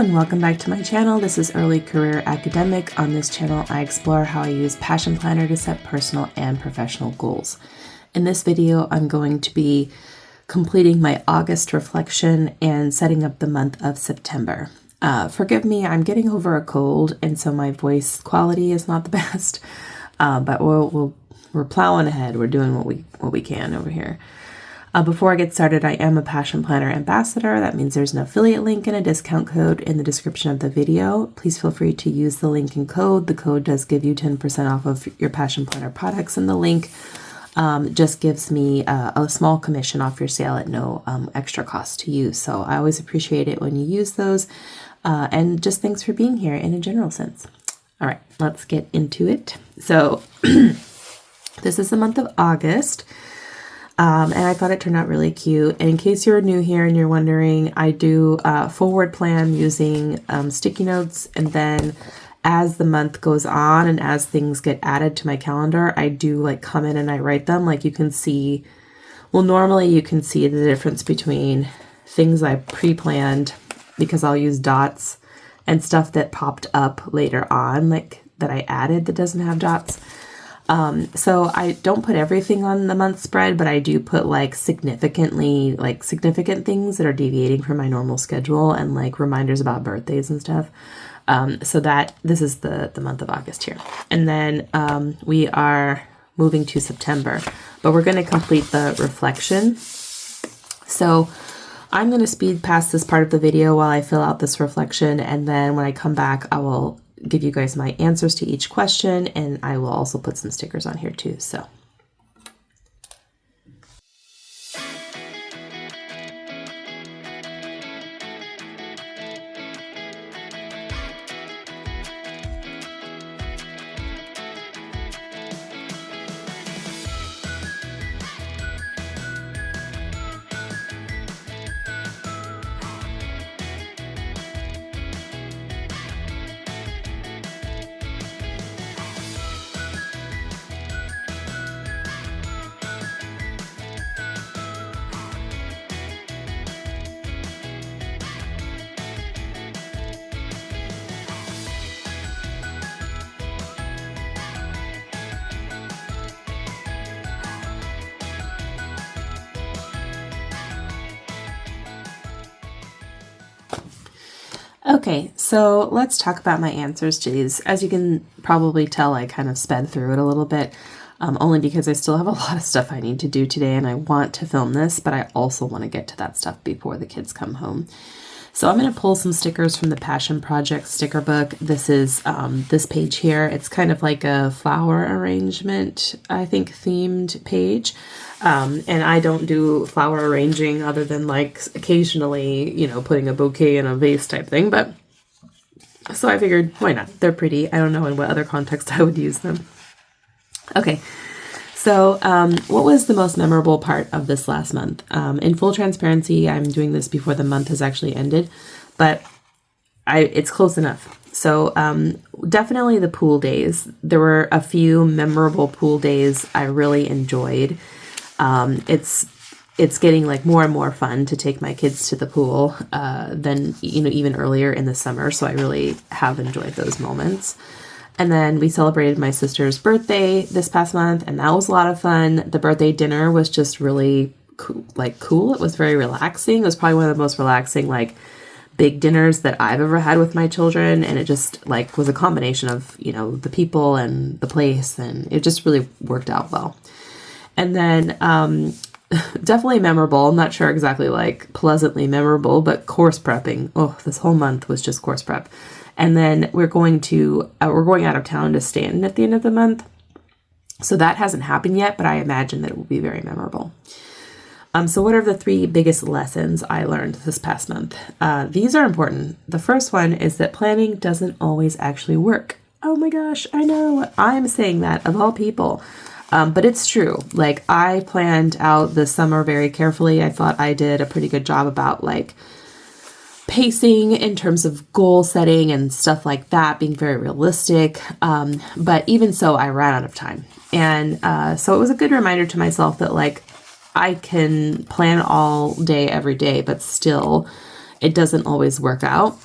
and welcome back to my channel. This is Early Career Academic. On this channel, I explore how I use Passion Planner to set personal and professional goals. In this video, I'm going to be completing my August reflection and setting up the month of September. Forgive me, I'm getting over a cold, and so my voice quality is not the best, but we're plowing ahead. We're doing what we can over here. Before I get started, I am a Passion Planner ambassador. That means there's an affiliate link and a discount code in the description of the video. Please feel free to use the link and code. The code does give you 10% off of your Passion Planner products, and the link just gives me a small commission off your sale at no extra cost to you. So I always appreciate it when you use those. And just thanks for being here in a general sense. All right, let's get into it. So this is the month of August. And I thought it turned out really cute. And in case you're new here and you're wondering, I do forward plan using sticky notes. And then as the month goes on and as things get added to my calendar, I do like come in and I write them. Like you can see, well, normally you can see the difference between things I pre-planned because I'll use dots and stuff that popped up later on, like that I added that doesn't have dots. So I don't put everything on the month spread, but I do put significant things that are deviating from my normal schedule and like reminders about birthdays and stuff. So that this is the month of August here. And then, we are moving to September, but we're going to complete the reflection. So I'm going to speed past this part of the video while I fill out this reflection. And then when I come back, I will give you guys my answers to each question, and I will also put some stickers on here too. So okay, so let's talk about my answers to these. As you can probably tell, I kind of sped through it a little bit, only because I still have a lot of stuff I need to do today and I want to film this, but I also want to get to that stuff before the kids come home. So I'm going to pull some stickers from the Passion Project sticker book. This is this page here. It's kind of like a flower arrangement, I think, themed page. And I don't do flower arranging other than like occasionally, putting a bouquet in a vase type thing. But so I figured, why not? They're pretty. I don't know in what other context I would use them. Okay. So what was the most memorable part of this last month? In full transparency, I'm doing this before the month has actually ended, but it's close enough. So definitely the pool days. There were a few memorable pool days I really enjoyed. It's getting like more and more fun to take my kids to the pool than even earlier in the summer. So I really have enjoyed those moments. And then we celebrated my sister's birthday this past month, and that was a lot of fun. The birthday dinner was just really cool. It was very relaxing. It was probably one of the most relaxing big dinners that I've ever had with my children, and it just was a combination of the people and the place, and it just really worked out well. And then definitely memorable. I'm not sure exactly pleasantly memorable, but course prepping. Oh, this whole month was just course prep. And then we're going out of town to Stanton at the end of the month. So that hasn't happened yet, but I imagine that it will be very memorable. So what are the 3 biggest lessons I learned this past month? These are important. The first one is that planning doesn't always actually work. Oh my gosh, I know. I'm saying that of all people. But it's true. I planned out the summer very carefully. I thought I did a pretty good job about pacing in terms of goal setting and stuff like that, being very realistic. But even so, I ran out of time. And so it was a good reminder to myself that I can plan all day, every day, but still it doesn't always work out.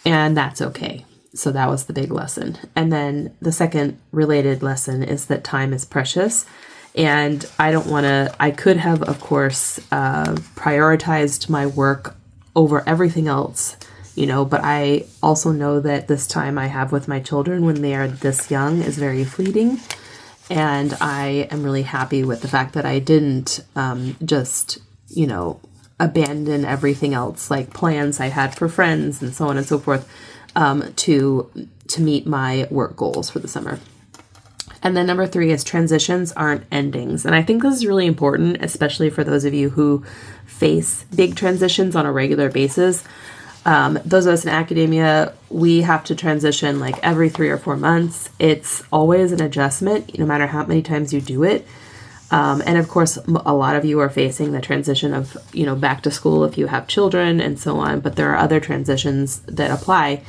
And that's okay. So that was the big lesson. And then the second related lesson is that time is precious. And I could have, of course, prioritized my work over everything else, but I also know that this time I have with my children when they are this young is very fleeting. And I am really happy with the fact that I didn't just, abandon everything else, like plans I had for friends and so on and so forth, to meet my work goals for the summer. And then number 3 is transitions aren't endings. And I think this is really important, especially for those of you who face big transitions on a regular basis. Those of us in academia, we have to transition like every 3 or 4 months. It's always an adjustment, no matter how many times you do it. And of course, a lot of you are facing the transition of, back to school if you have children and so on, but there are other transitions that apply.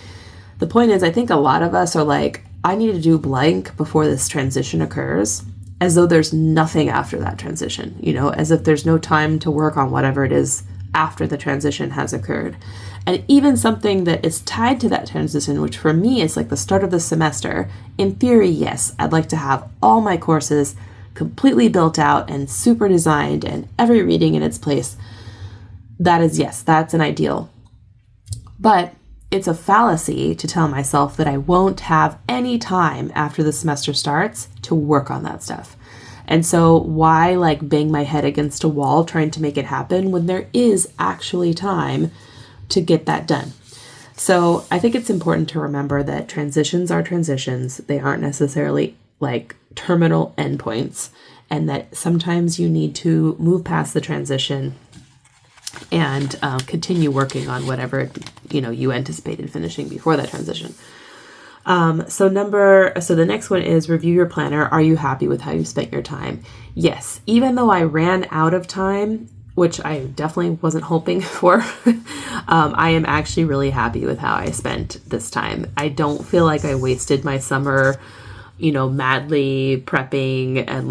The point is, I think a lot of us are like, I need to do blank before this transition occurs, as though there's nothing after that transition, as if there's no time to work on whatever it is after the transition has occurred. And even something that is tied to that transition, which for me is like the start of the semester, in theory, yes, I'd like to have all my courses completely built out and super designed and every reading in its place. That is, yes, that's an ideal. But it's a fallacy to tell myself that I won't have any time after the semester starts to work on that stuff. And so why bang my head against a wall trying to make it happen when there is actually time to get that done? So I think it's important to remember that transitions are transitions. They aren't necessarily terminal endpoints, and that sometimes you need to move past the transition and continue working on whatever you anticipated finishing before that transition. So the next one is review your planner. Are you happy with how you spent your time? Yes, even though I ran out of time, which I definitely wasn't hoping for, I am actually really happy with how I spent this time. I don't feel like I wasted my summer, madly prepping and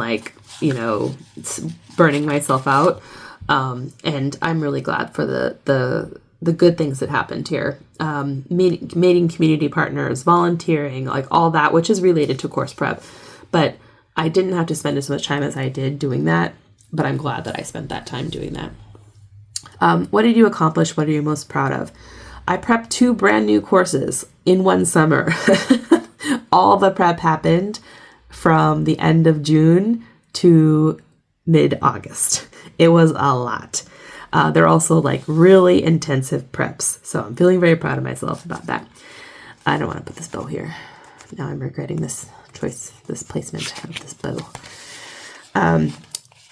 burning myself out. And I'm really glad for the good things that happened here. Meeting community partners, volunteering, all that, which is related to course prep. But I didn't have to spend as much time as I did doing that, but I'm glad that I spent that time doing that. What did you accomplish? What are you most proud of? I prepped 2 brand new courses in one summer. All the prep happened from the end of June to mid-August. It was a lot. They're also really intensive preps. So I'm feeling very proud of myself about that. I don't want to put this bow here. Now I'm regretting this choice, this placement of this bow.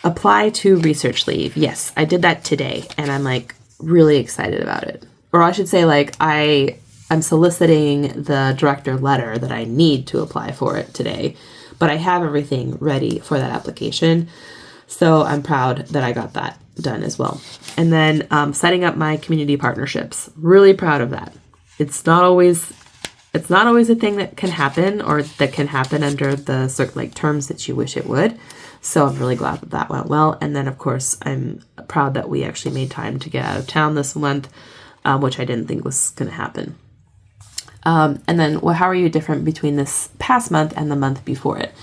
Apply to research leave. Yes, I did that today and I'm really excited about it. Or I should say I'm soliciting the director letter that I need to apply for it today, but I have everything ready for that application. So I'm proud that I got that done as well. And then setting up my community partnerships. Really proud of that. It's not always a thing that can happen or that can happen under the certain terms that you wish it would. So I'm really glad that went well. And then of course I'm proud that we actually made time to get out of town this month, which I didn't think was going to happen. And then how are you different between this past month and the month before it?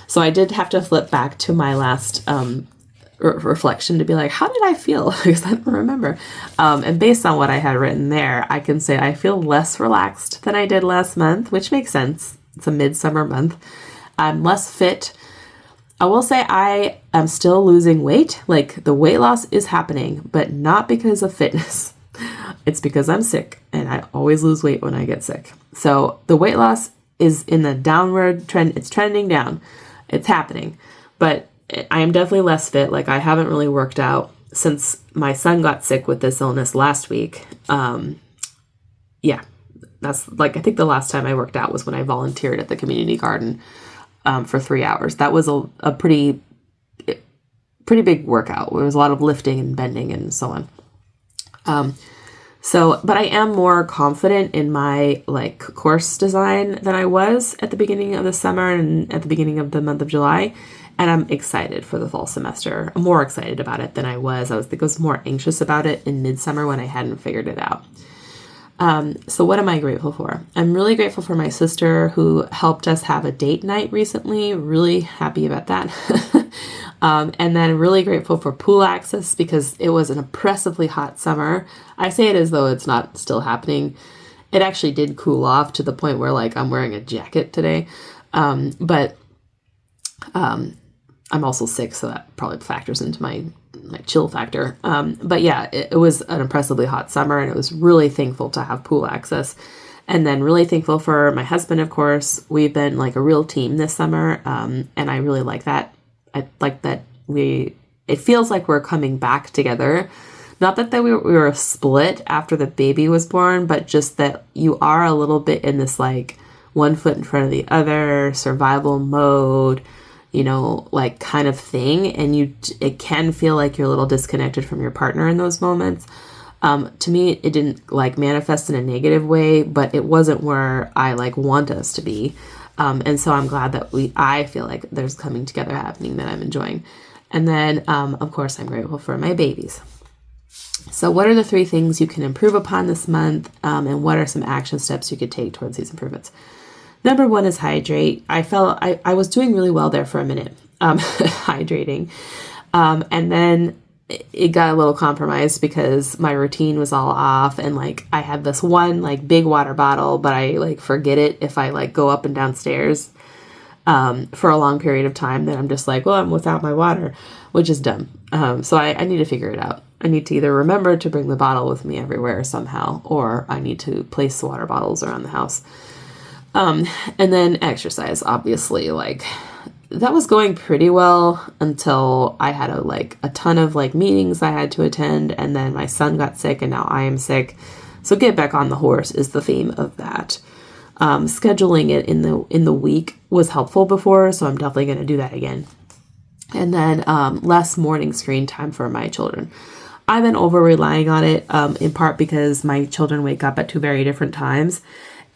So I did have to flip back to my last reflection to be how did I feel? Because I don't remember. And based on what I had written there, I can say I feel less relaxed than I did last month, which makes sense. It's a midsummer month. I'm less fit. I will say I am still losing weight. The weight loss is happening, but not because of fitness. It's because I'm sick and I always lose weight when I get sick. So the weight loss is in the downward trend. It's trending down. It's happening, but I am definitely less fit. I haven't really worked out since my son got sick with this illness last week. That's I think the last time I worked out was when I volunteered at the community garden for 3 hours. That was a pretty big workout. There was a lot of lifting and bending and so on. But I am more confident in my course design than I was at the beginning of the summer and at the beginning of the month of July. And I'm excited for the fall semester. I'm more excited about it than I was. I was more anxious about it in midsummer when I hadn't figured it out. So what am I grateful for? I'm really grateful for my sister who helped us have a date night recently. Really happy about that. And then really grateful for pool access because it was an oppressively hot summer. I say it as though it's not still happening. It actually did cool off to the point where like I'm wearing a jacket today. But I'm also sick, so that probably factors into my chill factor. But yeah, it was an oppressively hot summer, and it was really thankful to have pool access. And then really thankful for my husband, of course. We've been like a real team this summer, and I really like that. I like that it feels like we're coming back together. Not that we were split after the baby was born, but just that you are a little bit in this like one foot in front of the other, survival mode, like kind of thing. And it can feel like you're a little disconnected from your partner in those moments. To me, it didn't like manifest in a negative way, but it wasn't where I like want us to be. And so I'm glad that I feel like there's coming together happening that I'm enjoying. And then, of course, I'm grateful for my babies. So what are the 3 things you can improve upon this month? And what are some action steps you could take towards these improvements? Number 1 is hydrate. I felt I was doing really well there for a minute, hydrating. And then it got a little compromised because my routine was all off. And like, I had this one like big water bottle, but I like forget it if I like go up and down stairs, for a long period of time. Then I'm just like, well, I'm without my water, which is dumb. So I need to figure it out. I need to either remember to bring the bottle with me everywhere somehow, or I need to place water bottles around the house. And then exercise, obviously, like that was going pretty well until I had a ton of like meetings I had to attend, and then my son got sick and now I am sick. So get back on the horse is the theme of that. Scheduling it in the week was helpful before, so I'm definitely going to do that again. And then less morning screen time for my children. I've been over relying on it, in part because my children wake up at 2 very different times.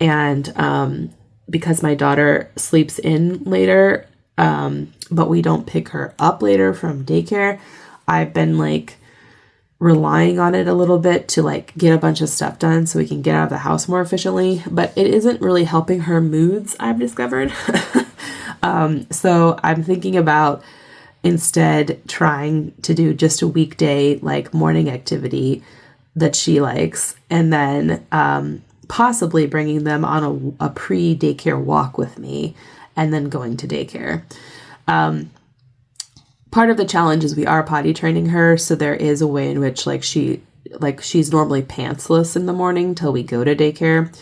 And because my daughter sleeps in later, but we don't pick her up later from daycare, I've been like relying on it a little bit to like get a bunch of stuff done so we can get out of the house more efficiently. But it isn't really helping her moods, I've discovered. So I'm thinking about instead trying to do just a weekday like morning activity that she likes, and then possibly bringing them on a pre-daycare walk with me and then going to daycare. Part of the challenge is we are potty training her, so there is a way in which she's normally pantsless in the morning till we go to daycare.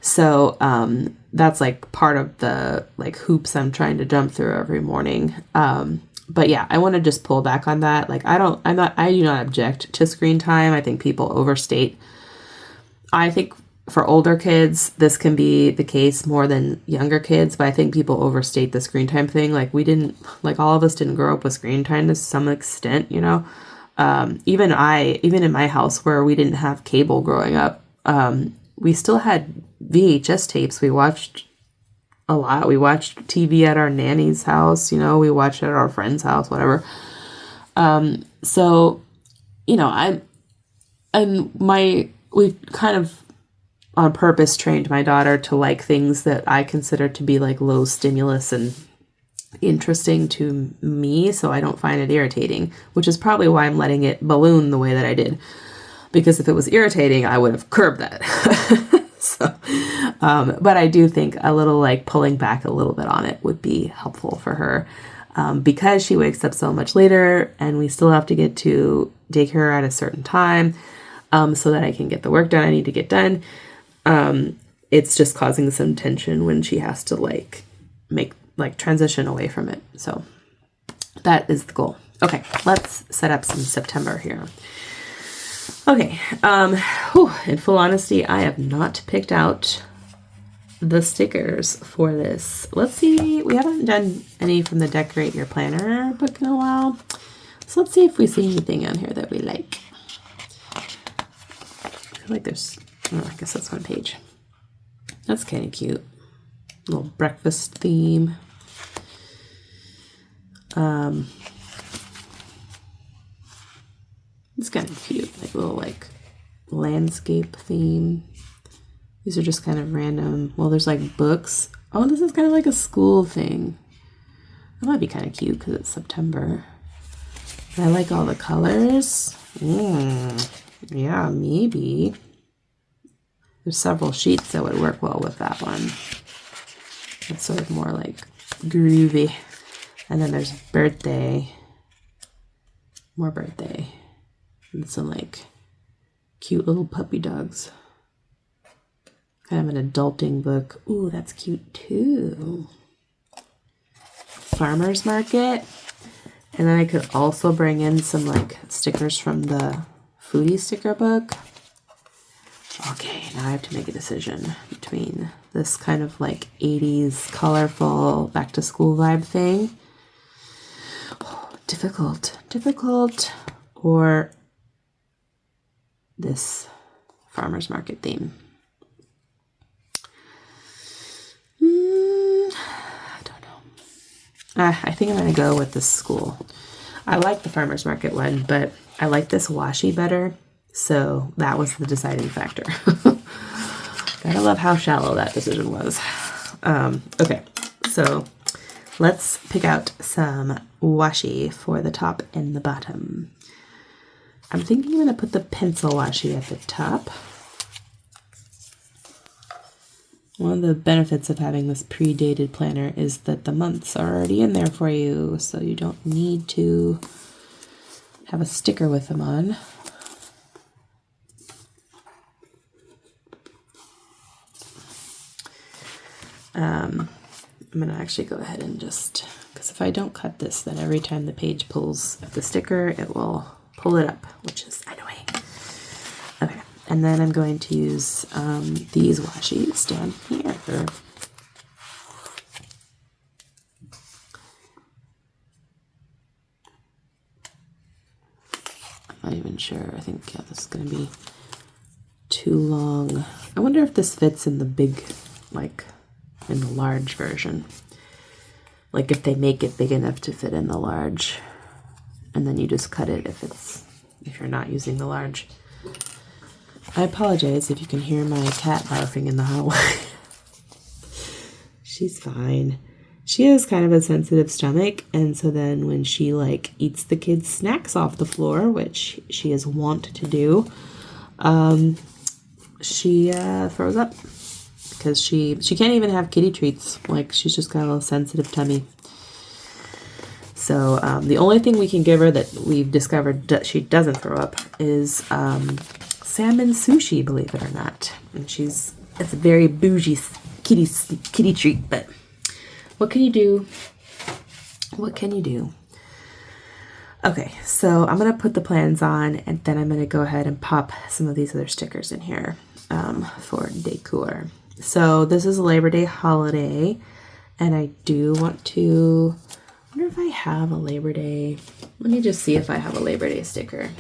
So that's like part of the like hoops I'm trying to jump through every morning. But yeah, I want to just pull back on that. Like I do not object to screen time. I think people overstate. I think for older kids, this can be the case more than younger kids, but I think people overstate the screen time thing. Like all of us didn't grow up with screen time to some extent, even in my house where we didn't have cable growing up, we still had VHS tapes. We watched a lot. We watched TV at our nanny's house, we watched it at our friend's house, whatever. We've kind of on purpose trained my daughter to like things that I consider to be like low stimulus and interesting to me, so I don't find it irritating, which is probably why I'm letting it balloon the way that I did. Because if it was irritating, I would have curbed that. But I do think a little like pulling back a little bit on it would be helpful for her, because she wakes up so much later and we still have to get to daycare at a certain time, so that I can get the work done I need to get done. It's just causing some tension when she has to transition away from it. So that is the goal. Okay, let's set up some September here. Okay, in full honesty, I have not picked out the stickers for this. Let's see, we haven't done any from the Decorate Your Planner book in a while. So let's see if we see anything on here that we like. I feel like there's, I guess that's one page. That's kind of cute. Little breakfast theme. It's kind of cute, like little like landscape theme. These are just kind of random. Well, there's like books. Oh, this is kind of like a school thing. That might be kind of cute because it's September. I like all the colors. Yeah, maybe. There's several sheets that would work well with that one. It's sort of more like groovy. And then there's birthday. More birthday. And some like cute little puppy dogs. Kind of an adulting book. Ooh, that's cute too. Farmer's Market. And then I could also bring in some like stickers from the foodie sticker book. Okay, now I have to make a decision between this kind of like 80s colorful back to school vibe thing. Oh, difficult. Or this farmer's market theme. I don't know. I think I'm going to go with this school. I like the farmer's market one, but I like this washi better. So that was the deciding factor. Gotta love how shallow that decision was. Okay, so let's pick out some washi for the top and the bottom. I'm thinking I'm gonna put the pencil washi at the top. One of the benefits of having this pre-dated planner is that the months are already in there for you, so you don't need to have a sticker with them on. I'm going to actually go ahead and just, because if I don't cut this, then every time the page pulls at the sticker, it will pull it up, which is annoying. Okay, and then I'm going to use these washi's down here. I'm not even sure. I think, yeah, this is going to be too long. I wonder if this fits in the big, like, in the large version. Like if they make it big enough to fit in the large, and then you just cut it if you're not using the large. I apologize if you can hear my cat barfing in the hallway. She's fine. She has kind of a sensitive stomach, and so then when she like eats the kids' snacks off the floor, which she is wont to do, she throws up. Because she can't even have kitty treats. Like, she's just got a little sensitive tummy. So the only thing we can give her that we've discovered that she doesn't throw up is salmon sushi, believe it or not. And it's a very bougie kitty treat, but what can you do? What can you do? Okay, so I'm going to put the plans on, and then I'm going to go ahead and pop some of these other stickers in here for decor. So this is a Labor Day holiday, and I do want to, I wonder if I have a Labor Day, let me just see if I have a Labor Day sticker.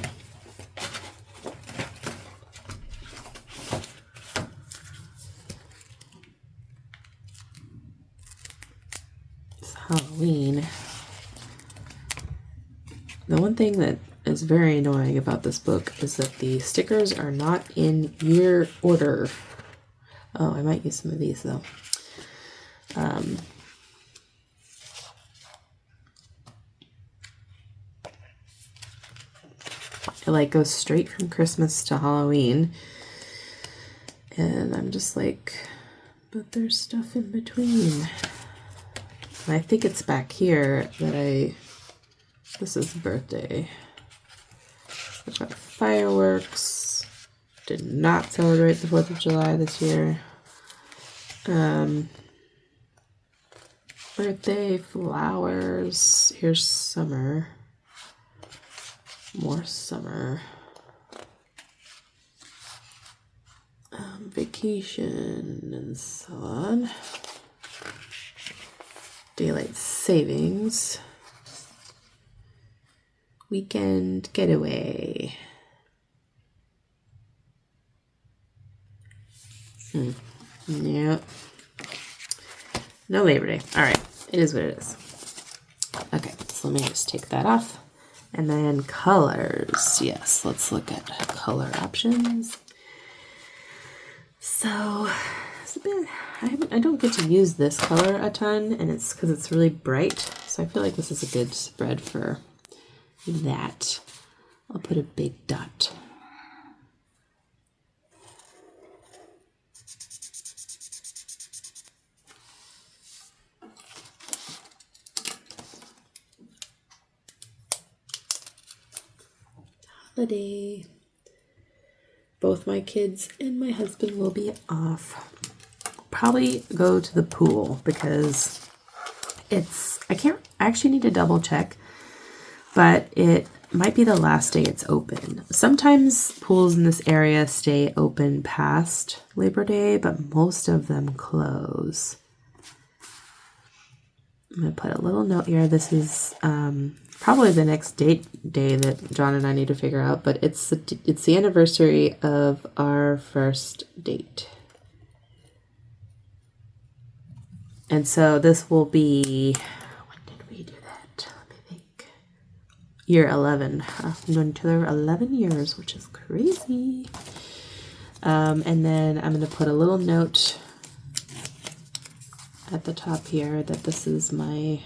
It's Halloween. The one thing that is very annoying about this book is that the stickers are not in year order. Oh, I might use some of these though. It like goes straight from Christmas to Halloween. And I'm just like, but there's stuff in between. And I think it's back here that this is birthday. I've got fireworks. Did not celebrate the 4th of July this year. Birthday, flowers. Here's summer. More summer. Vacation and so on. Daylight savings. Weekend getaway. Yep. No Labor Day. All right. It is what it is. Okay. So let me just take that off. And then colors. Yes. Let's look at color options. So it's a bit, I don't get to use this color a ton, and it's because it's really bright. So I feel like this is a good spread for that. I'll put a big dot. Holiday. Both my kids and my husband will be off. Probably go to the pool because I actually need to double check, but it might be the last day it's open. Sometimes pools in this area stay open past Labor Day, but most of them close. I'm going to put a little note here. This is probably the next day that John and I need to figure out, but it's the anniversary of our first date. And so this will be, when did we do that? Let me think. Year 11. We've known each other 11 years, which is crazy. And then I'm going to put a little note at the top here that this is my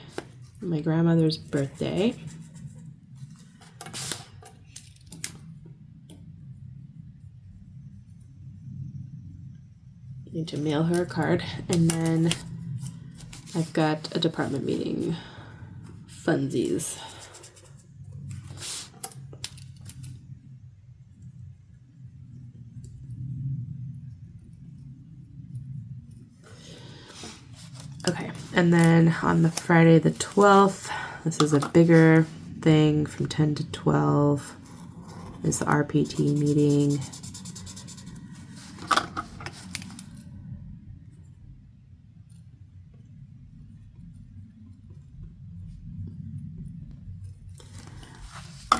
grandmother's birthday. Need to mail her a card, and then I've got a department meeting funsies. Okay, and then on the Friday the 12th, this is a bigger thing from 10 to 12, is the RPT meeting.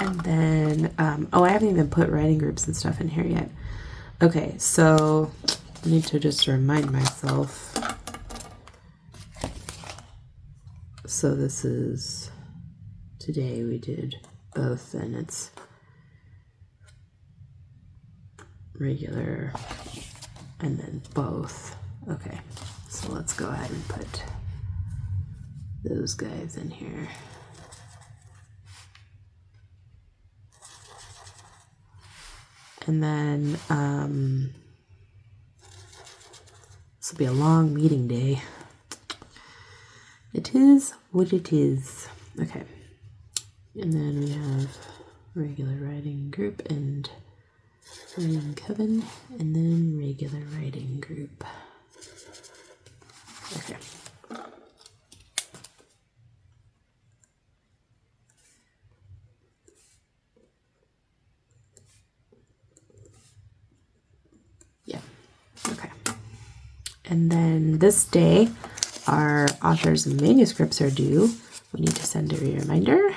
And then, I haven't even put writing groups and stuff in here yet. Okay, so I need to just remind myself. So this is, today we did both, and it's regular and then both. Okay, so let's go ahead and put those guys in here. And then this will be a long meeting day. It is what it is. Okay. And then we have regular writing group and writing coven, and then regular writing group. Okay. Yeah. Okay. And then this day, our authors' manuscripts are due. We need to send a reminder.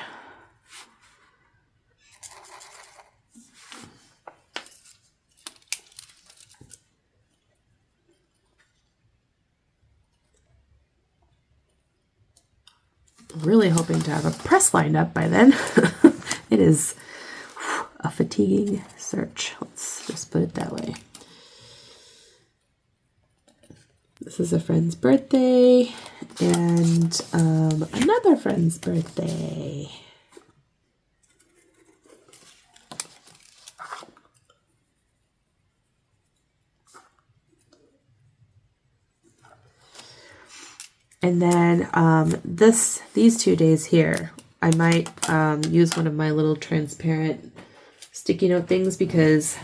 Really hoping to have a press lined up by then. It is a fatiguing search. Let's just put it that way. This is a friend's birthday and another friend's birthday. And then these 2 days here, I might use one of my little transparent sticky note things because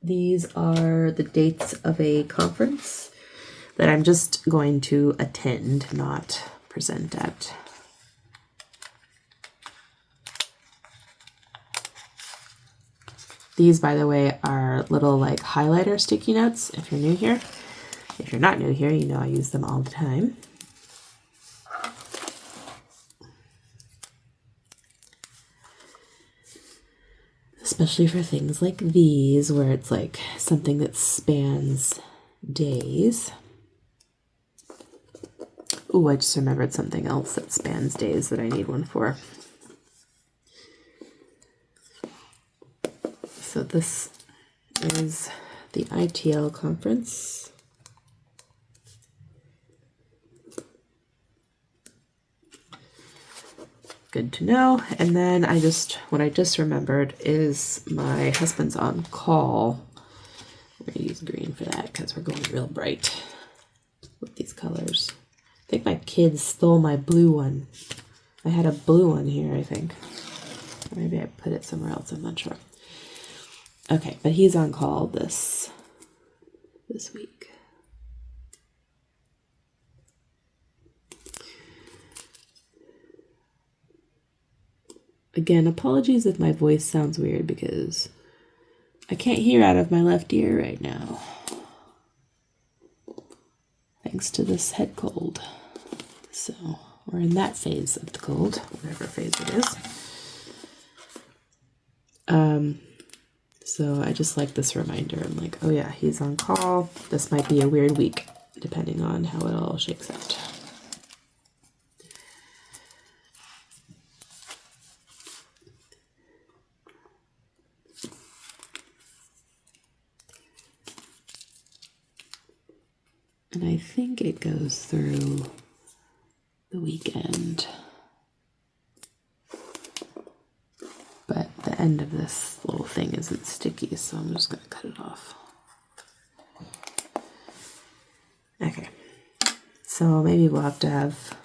these are the dates of a conference that I'm just going to attend, not present at. These, by the way, are little like highlighter sticky notes if you're new here. If you're not new here, you know I use them all the time. Especially for things like these, where it's like something that spans days. Ooh, I just remembered something else that spans days that I need one for. So this is the ITL conference. Good to know. And then what I just remembered is my husband's on call. We're gonna use green for that because we're going real bright with these colors. I think my kids stole my blue one. I had a blue one here, I think. Or maybe I put it somewhere else, I'm not sure. Okay, but he's on call this week. Again, apologies if my voice sounds weird because I can't hear out of my left ear right now. Thanks to this head cold. So we're in that phase of the cold, whatever phase it is. So I just like this reminder. I'm like, oh yeah, he's on call. This might be a weird week, depending on how it all shakes out. And I think it goes through the weekend. But the end of this little thing isn't sticky, so I'm just going to cut it off. Okay. So maybe we'll have to have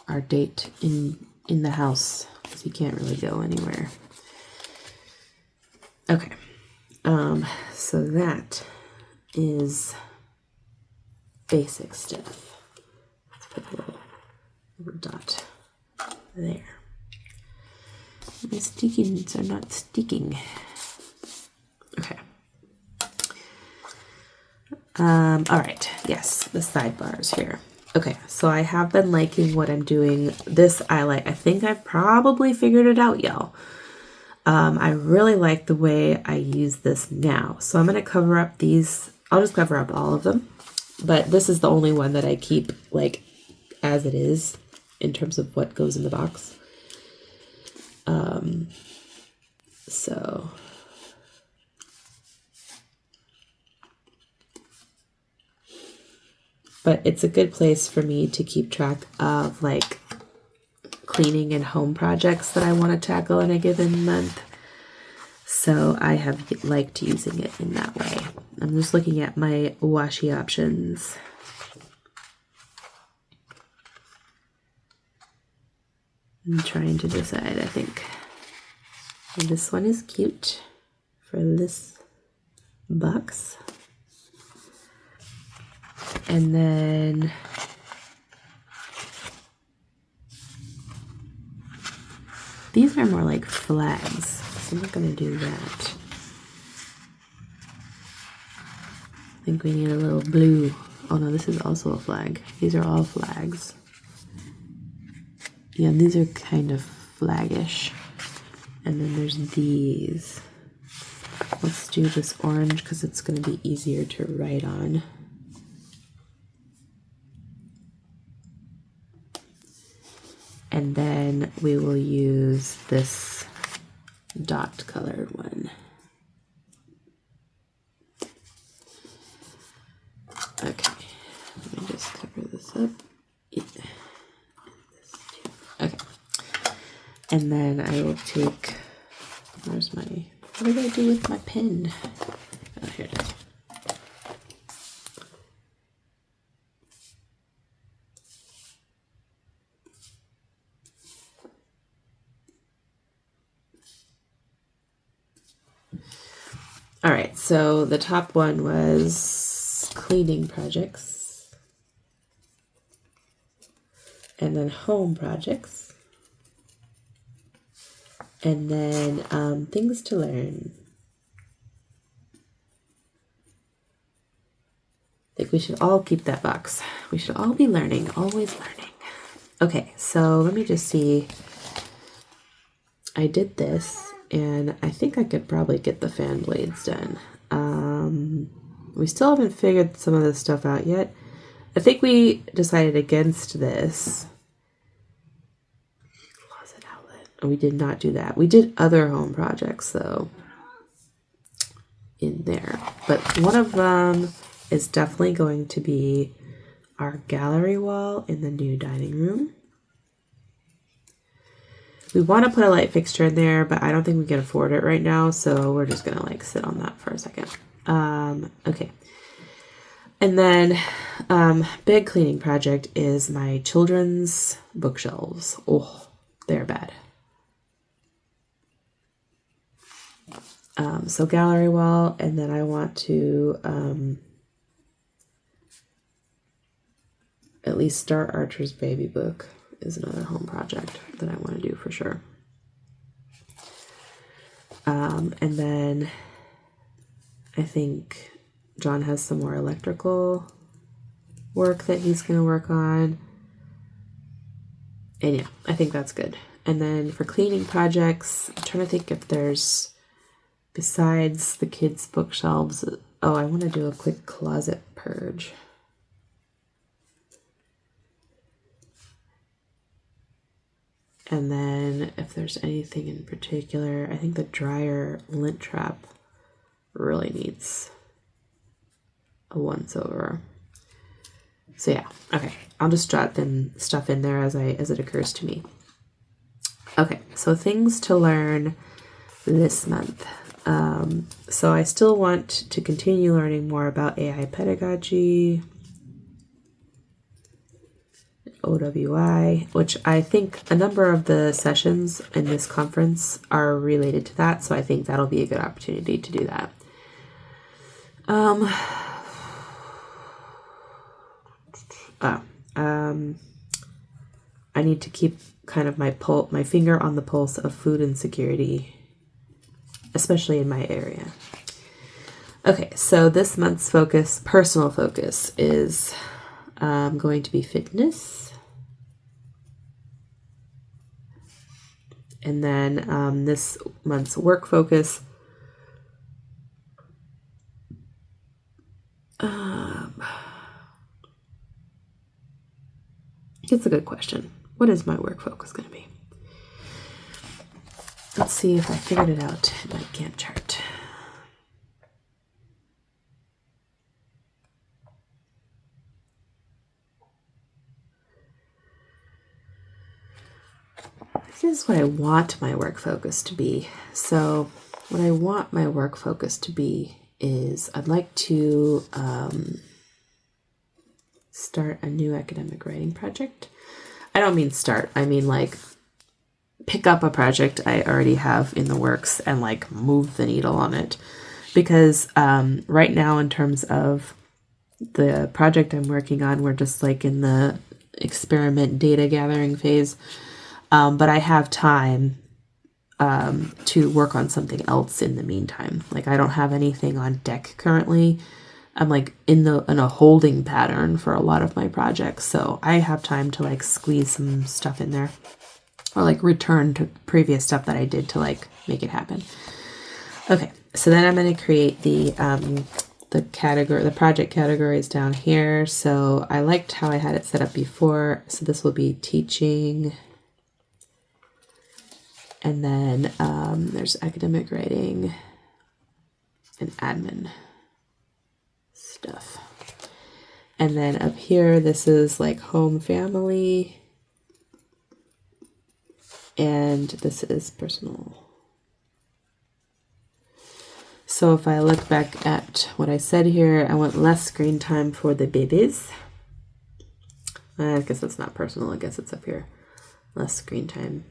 our date in the house because he can't really go anywhere. Okay. So that is basic stuff. Let's put a little dot there. My stickings are not sticking. Okay. All right. Yes, the sidebars here. Okay, so I have been liking what I'm doing. This I like. I think I've probably figured it out, y'all. I really like the way I use this now. So I'm going to cover up these. I'll just cover up all of them. But this is the only one that I keep like as it is in terms of what goes in the box. So but it's a good place for me to keep track of like cleaning and home projects that I want to tackle in a given month. So I have liked using it in that way. I'm just looking at my washi options. I'm trying to decide, I think. And this one is cute for this box. And then these are more like flags, so I'm not going to do that. I think we need a little blue. Oh no, this is also a flag. These are all flags. Yeah, these are kind of flaggish. And then there's these. Let's do this orange because it's going to be easier to write on. And then we will use this dot colored one. Okay, let me just cover this up. Yeah. Okay. And then I will take, where's my, what did I do with my pen? Oh, here it is. All right, so the top one was cleaning projects, and then home projects, and then things to learn. I think we should all keep that box. We should all be learning, always learning. Okay, so let me just see. I did this. And I think I could probably get the fan blades done. We still haven't figured some of this stuff out yet. I think we decided against this. Closet outlet. We did not do that. We did other home projects though. in there. But one of them is definitely going to be our gallery wall in the new dining room. We want to put a light fixture in there, but I don't think we can afford it right now, so we're just gonna like sit on that for a second. Okay. And then big cleaning project is my children's bookshelves. Oh, they're bad. So gallery wall, and then I want to at least start Archer's Baby book is another home project that I want to do for sure. And then I think John has some more electrical work that he's going to work on. And yeah, I think that's good. And then for cleaning projects, I'm trying to think if there's, besides the kids' bookshelves, oh, I want to do a quick closet purge. And then if there's anything in particular, I think the dryer lint trap really needs a once over. So yeah, okay. I'll just jot them stuff in there as it occurs to me. Okay, so things to learn this month. So I still want to continue learning more about AI pedagogy, OWI, which I think a number of the sessions in this conference are related to that, so I think that'll be a good opportunity to do that. I need to keep kind of my finger on the pulse of food insecurity, especially in my area. Okay, so this month's personal focus, is going to be fitness. And then this month's work focus, it's a good question. What is my work focus going to be? Let's see if I figured it out in my Gantt chart. This is what I want my work focus to be. So what I want my work focus to be is I'd like to start a new academic writing project. I don't mean start, I mean like pick up a project I already have in the works and like move the needle on it. Because right now, in terms of the project I'm working on, we're just like in the experiment data gathering phase. But I have time to work on something else in the meantime. Like I don't have anything on deck currently. I'm like in a holding pattern for a lot of my projects. So I have time to like squeeze some stuff in there or like return to previous stuff that I did to like make it happen. Okay, so then I'm going to create the project categories down here. So I liked how I had it set up before. So this will be teaching. And then there's academic writing and admin stuff. And then up here, this is like home family. And this is personal. So if I look back at what I said here, I want less screen time for the babies. I guess it's not personal. I guess it's up here. Less screen time.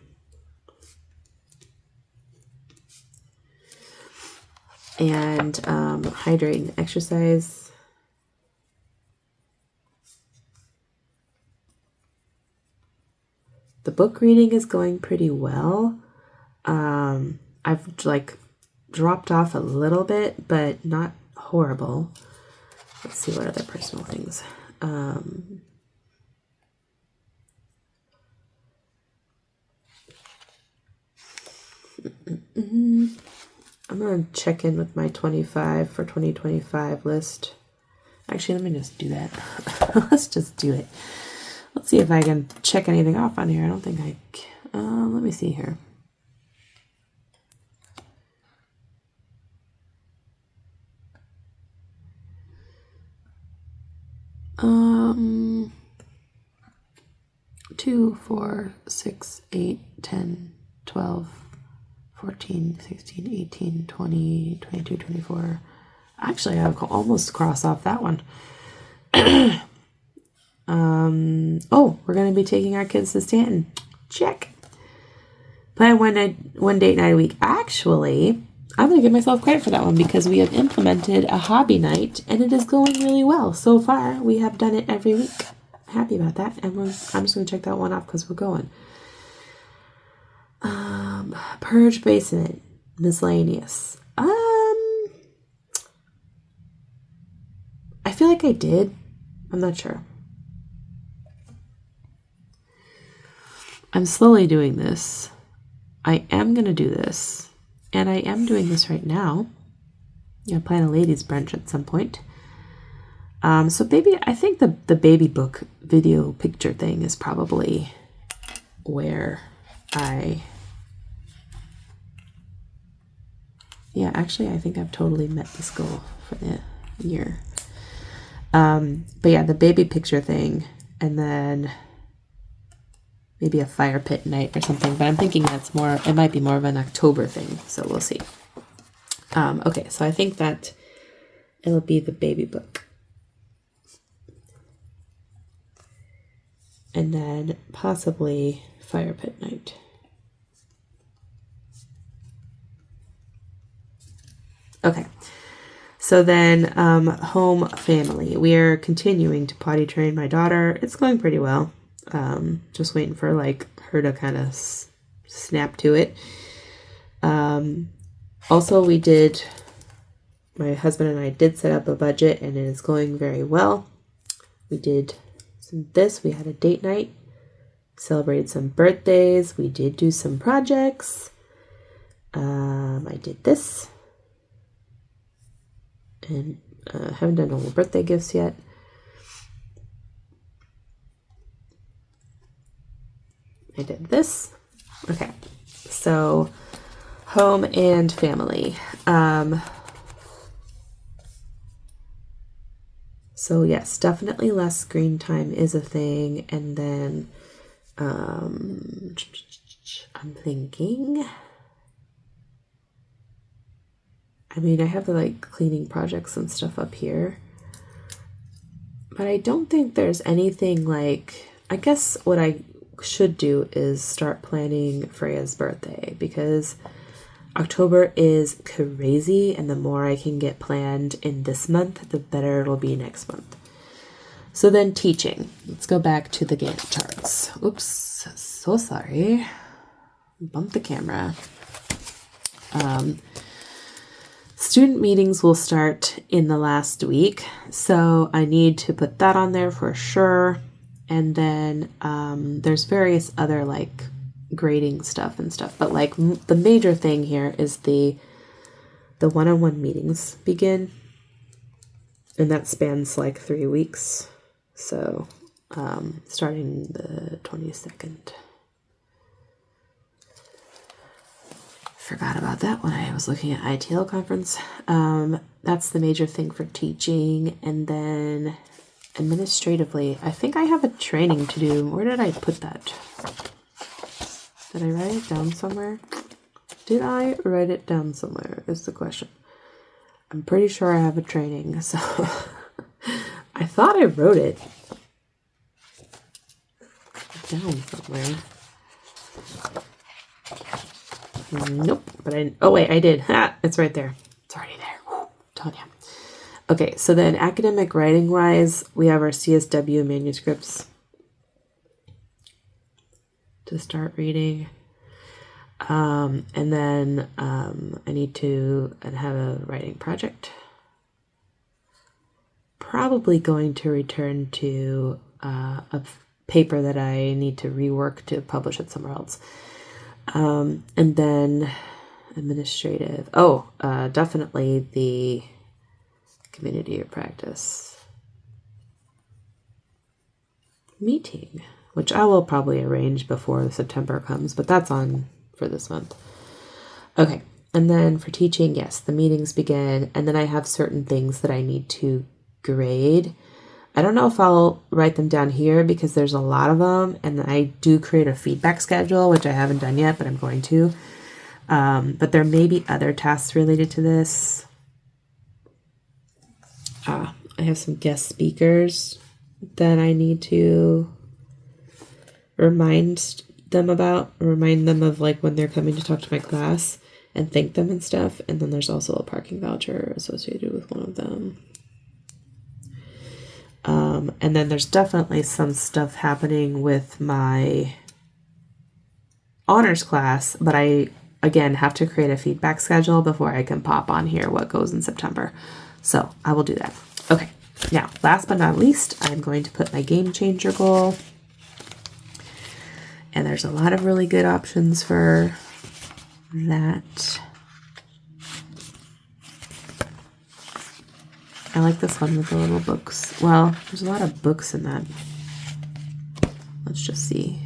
And hydrate and exercise. The book reading is going pretty well. I've like dropped off a little bit, but not horrible. Let's see what other personal things. I'm going to check in with my 25 for 2025 list. Actually, let me just do that. Let's just do it. Let's see if I can check anything off on here. I don't think I can. Let me see here. 2, 4, 6, 8, 10, 12, 14, 16, 18, 20, 22, 24. Actually, I'll almost cross off that one. We're going to be taking our kids to Stanton. Check. Plan one date night a week. Actually, I'm going to give myself credit for that one because we have implemented a hobby night and it is going really well. So far, we have done it every week. I'm happy about that. And I'm just going to check that one off because we're going. Purge basement. Miscellaneous. I feel like I did. I'm not sure. I'm slowly doing this. I am going to do this. And I am doing this right now. I plan a ladies' brunch at some point. So I think the baby book video picture thing is probably where actually I think I've totally met this goal for the year. But yeah, the baby picture thing, and then maybe a fire pit night or something, but I'm thinking it might be more of an October thing, so we'll see. Okay, so I think that it'll be the baby book. And then possibly fire pit night. Okay, so then home family. We are continuing to potty train my daughter. It's going pretty well. Just waiting for her to kind of snap to it. Also, my husband and I did set up a budget and it is going very well. We did we had a date night, celebrated some birthdays. We did do some projects. I did this. And haven't done all the birthday gifts yet. I did this. Okay, so home and family. So yes, definitely less screen time is a thing. And then I'm thinking, I have the cleaning projects and stuff up here, but I don't think there's anything I guess what I should do is start planning Freya's birthday, because October is crazy, and the more I can get planned in this month, the better it'll be next month. So then teaching. Let's go back to the Gantt charts. Oops, so sorry. Bumped the camera. Student meetings will start in the last week, so I need to put that on there for sure. And then there's various other grading stuff and stuff, but the major thing here is the one-on-one meetings begin, and that spans 3 weeks. So starting the 22nd. Forgot about that when I was looking at ITL conference. That's the major thing for teaching. And then administratively, I think I have a training to do. Where did I put that? Did I write it down somewhere? Did I write it down somewhere is the question. I'm pretty sure I have a training, so I thought I wrote it down somewhere. Nope, but I did. It's right there. It's already there. Told ya. Okay, so then academic writing wise, we have our CSW manuscripts to start reading. And then I need to have a writing project. Probably going to return to a paper that I need to rework to publish it somewhere else. And then administrative. Definitely the community of practice meeting, which I will probably arrange before September comes, but that's on for this month. Okay. And then for teaching, yes, the meetings begin, and then I have certain things that I need to grade. I don't know if I'll write them down here because there's a lot of them, and I do create a feedback schedule, which I haven't done yet, but I'm going to. But there may be other tasks related to this. I have some guest speakers that I need to remind them of like when they're coming to talk to my class and thank them and stuff. And then there's also a parking voucher associated with one of them. And then there's definitely some stuff happening with my honors class, but I, again, have to create a feedback schedule before I can pop on here what goes in September. So I will do that. Okay, now, last but not least, I'm going to put my game changer goal. And there's a lot of really good options for that. I like this one with the little books. Well, there's a lot of books in that. Let's just see.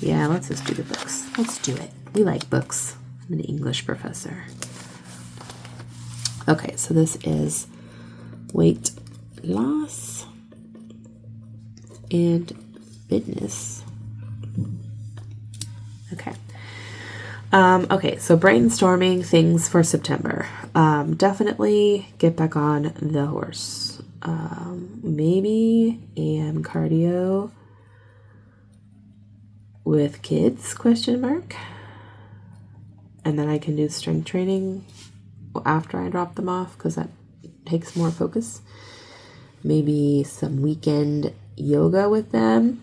Yeah, let's just do the books. Let's do it. We like books. I'm an English professor. Okay, so this is weight loss and fitness. Okay. Okay, so brainstorming things for September. Definitely get back on the horse. Maybe and cardio with kids, question mark. And then I can do strength training after I drop them off because that takes more focus. Maybe some weekend yoga with them.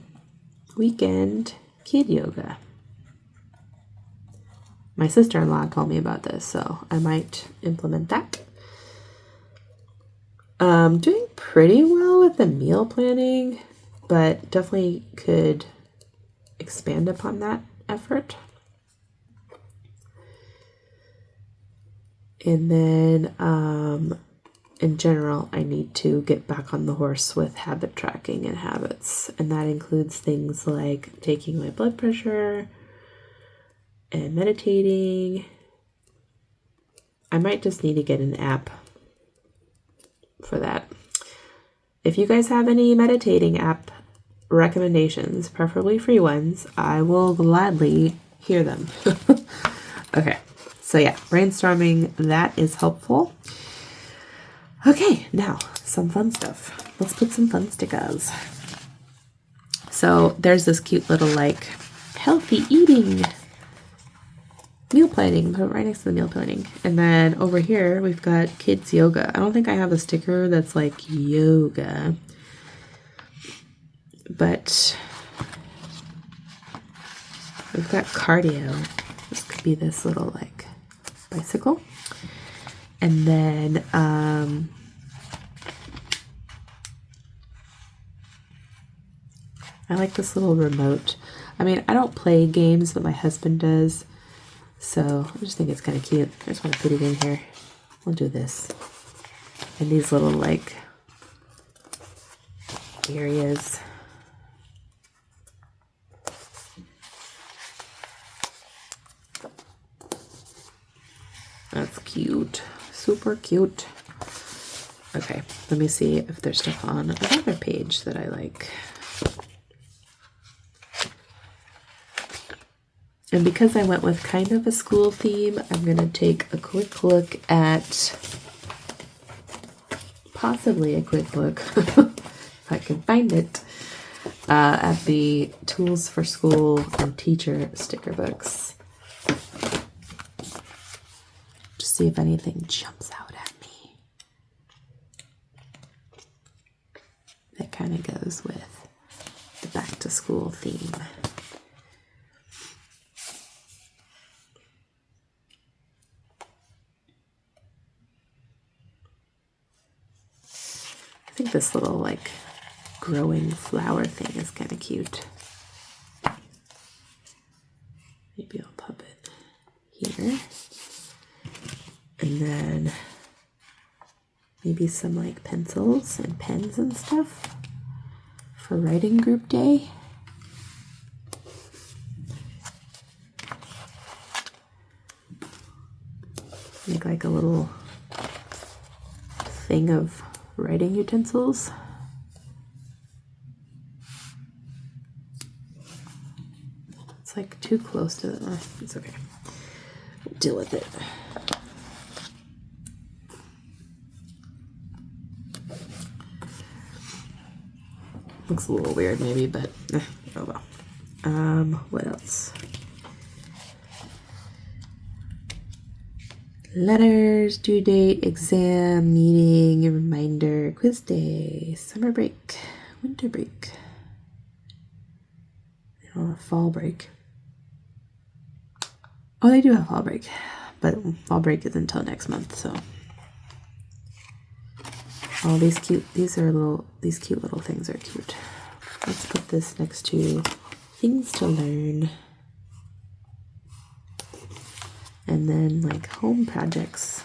Weekend kid yoga. My sister-in-law told me about this, so I might implement that. Doing pretty well with the meal planning, but definitely could expand upon that effort. And then, in general, I need to get back on the horse with habit tracking and habits. And that includes things like taking my blood pressure and meditating. I might just need to get an app for that. If you guys have any meditating app recommendations, preferably free ones, I will gladly hear them. Okay, so yeah, brainstorming, that is helpful. Okay, now some fun stuff. Let's put some fun stickers. So there's this cute little like healthy eating meal planning, put it right next to the meal planning. And then over here we've got kids yoga. I don't think I have a sticker that's like yoga, but we've got cardio. This could be this little like bicycle. And then I like this little remote. I mean, I don't play games, but my husband does. So I just think it's kind of cute. I just want to put it in here. We'll do this. And these little like areas. That's cute. Super cute. Okay, let me see if there's stuff on another page that I like. And because I went with kind of a school theme, I'm going to take a quick look at, possibly a quick look, if I can find it, at the Tools for School and Teacher sticker books. Just see if anything jumps out at me. That kind of goes with the back to school theme. I think this little like growing flower thing is kind of cute. Maybe I'll pop it here. And then maybe some like pencils and pens and stuff for writing group day. Make like a little thing of writing utensils. It's like too close to the, it's okay. We'll deal with it. Looks a little weird maybe, but oh well. What else? Letters, due date, exam, meeting, reminder, quiz day, summer break, winter break, fall break. Oh, they do have fall break, but fall break is until next month, so. Oh, these cute little things are cute. Let's put this next to things to learn. And then like home projects.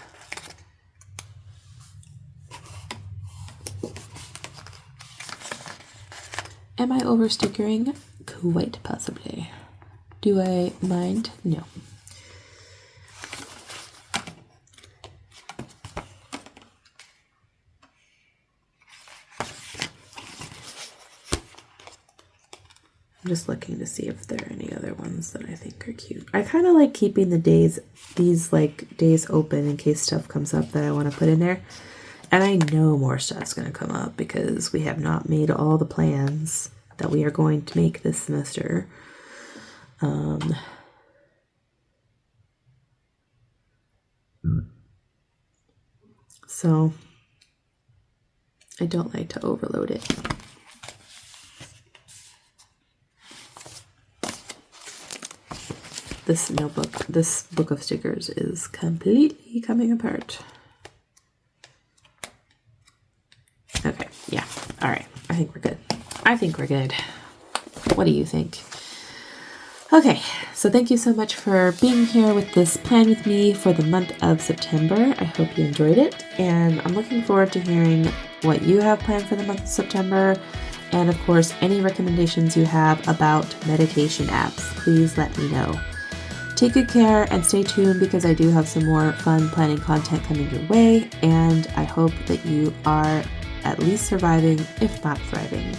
Am I over stickering? Quite possibly. Do I mind? No. I'm just looking to see if there are any other ones that I think are cute. I kind of like keeping these like days open in case stuff comes up that I want to put in there. And I know more stuff's going to come up because we have not made all the plans that we are going to make this semester. So I don't like to overload it. This book of stickers is completely coming apart. Okay, yeah, all right, I think we're good. What do you think? Okay, so thank you so much for being here with this plan with me for the month of September. I hope you enjoyed it, and I'm looking forward to hearing what you have planned for the month of September. And of course, any recommendations you have about meditation apps, please let me know. Take good care and stay tuned because I do have some more fun planning content coming your way, and I hope that you are at least surviving, if not thriving.